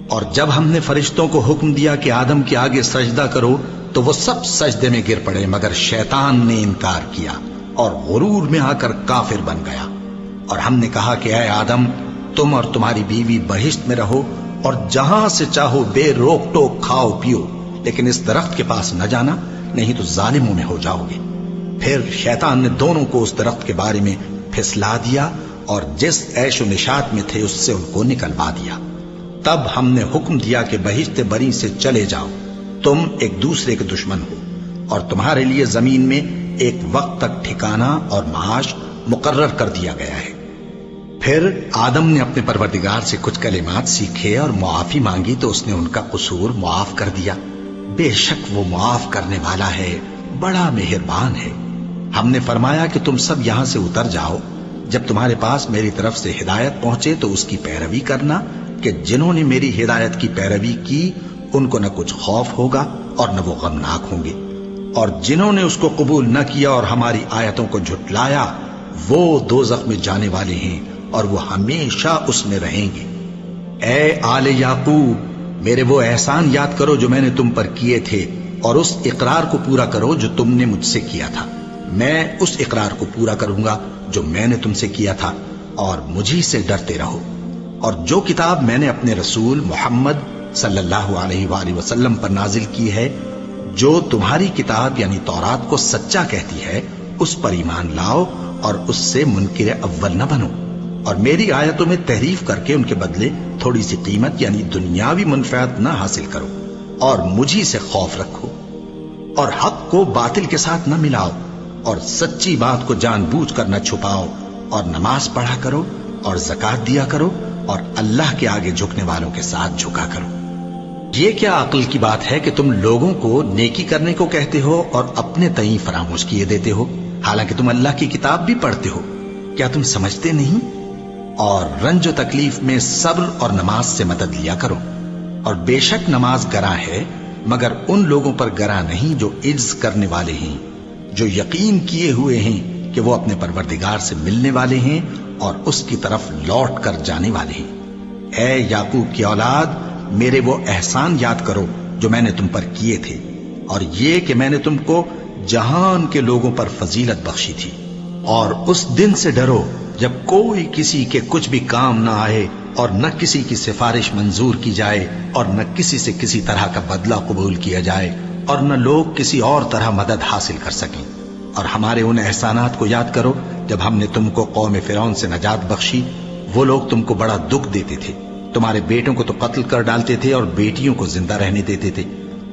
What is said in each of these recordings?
اور جب ہم نے فرشتوں کو حکم دیا کہ آدم کے آگے سجدہ کرو تو وہ سب سجدے میں گر پڑے مگر شیطان نے انکار کیا اور غرور میں آ کر کافر بن گیا۔ اور ہم نے کہا کہ اے آدم، تم اور تمہاری بیوی بہشت میں رہو اور جہاں سے چاہو بے روک ٹوک کھاؤ پیو، لیکن اس درخت کے پاس نہ جانا، نہیں تو ظالموں میں ہو جاؤ گے۔ پھر شیطان نے دونوں کو اس درخت کے بارے میں پھسلا دیا اور جس عیش و نشاط میں تھے اس سے ان کو نکلوا دیا۔ تب ہم نے حکم دیا کہ بہشت بری سے چلے جاؤ، تم ایک دوسرے کے دشمن ہو، اور تمہارے لیے زمین میں ایک وقت تک ٹھکانہ اور معاش مقرر کر دیا گیا ہے۔ پھر آدم نے اپنے پروردگار سے کچھ کلمات سیکھے اور معافی مانگی تو اس نے ان کا قصور معاف کر دیا۔ بے شک وہ معاف کرنے والا ہے، بڑا مہربان ہے۔ ہم نے فرمایا کہ تم سب یہاں سے اتر جاؤ، جب تمہارے پاس میری طرف سے ہدایت پہنچے تو اس کی پیروی کرنا کہ جنہوں نے میری ہدایت کی پیروی کی ان کو نہ کچھ خوف ہوگا اور نہ وہ غمناک ہوں گے، اور جنہوں نے اس کو قبول نہ کیا اور ہماری آیتوں کو جھٹلایا وہ دوزخ میں جانے والے ہیں اور وہ ہمیشہ اس میں رہیں گے۔ اے آل یعقوب، میرے وہ احسان یاد کرو جو میں نے تم پر کیے تھے، اور اس اقرار کو پورا کرو جو تم نے مجھ سے کیا تھا۔ میں اس اقرار کو پورا کروں گا جو میں نے تم سے کیا تھا، اور مجھی سے ڈرتے رہو۔ اور جو کتاب میں نے اپنے رسول محمد صلی اللہ علیہ وآلہ وسلم پر نازل کی ہے، جو تمہاری کتاب یعنی تورات کو سچا کہتی ہے، اس پر ایمان لاؤ اور اس سے منکر اول نہ بنو، اور میری آیتوں میں تحریف کر کے ان کے بدلے تھوڑی سی قیمت یعنی دنیاوی منفعت نہ حاصل کرو، اور مجھی سے خوف رکھو، اور حق کو باطل کے ساتھ نہ ملاؤ، اور سچی بات کو جان بوجھ کر نہ چھپاؤ، اور نماز پڑھا کرو اور زکوٰۃ دیا کرو، اور اللہ کے آگے جھکنے والوں کے ساتھ جھکا کرو۔ یہ کیا عقل کی بات ہے کہ تم لوگوں کو نیکی کرنے کو کہتے ہو اور اپنے تئیں فراموش کیے دیتے ہو، حالانکہ تم اللہ کی کتاب بھی پڑھتے ہو؟ کیا تم سمجھتے نہیں؟ اور رنج و تکلیف میں صبر اور نماز سے مدد لیا کرو، اور بے شک نماز گراں ہے مگر ان لوگوں پر گراں نہیں جو عجز کرنے والے ہیں، جو یقین کیے ہوئے ہیں کہ وہ اپنے پروردگار سے ملنے والے ہیں اور اس کی طرف لوٹ کر جانے والے ہیں۔ اے یعقوب کی اولاد، میرے وہ احسان یاد کرو جو میں نے تم پر کیے تھے، اور یہ کہ میں نے تم کو جہان کے لوگوں پر فضیلت بخشی تھی۔ اور اس دن سے ڈرو جب کوئی کسی کے کچھ بھی کام نہ آئے، اور نہ کسی کی سفارش منظور کی جائے، اور نہ کسی سے کسی طرح کا بدلہ قبول کیا جائے، اور نہ لوگ کسی اور طرح مدد حاصل کر سکیں۔ اور ہمارے ان احسانات کو یاد کرو جب ہم نے تم کو قوم فرعون سے نجات بخشی۔ وہ لوگ تم کو بڑا دکھ دیتے تھے، تمہارے بیٹوں کو تو قتل کر ڈالتے تھے اور بیٹیوں کو زندہ رہنے دیتے تھے،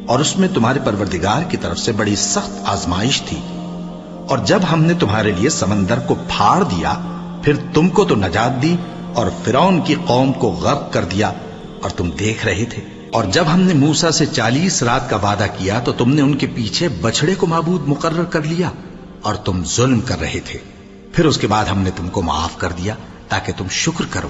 اور اس میں تمہارے پروردگار کی طرف سے بڑی سخت آزمائش تھی۔ اور جب ہم نے تمہارے لیے سمندر کو پھاڑ دیا، پھر تم کو تو نجات دی اور فرعون کی قوم کو غرق کر دیا، اور تم دیکھ رہے تھے۔ اور جب ہم نے موسیٰ سے 40 رات کا وعدہ کیا تو تم نے ان کے پیچھے بچڑے کو معبود مقرر کر لیا، اور تم ظلم کر رہے تھے۔ پھر اس کے بعد ہم نے تم کو معاف کر دیا تاکہ تم شکر کرو۔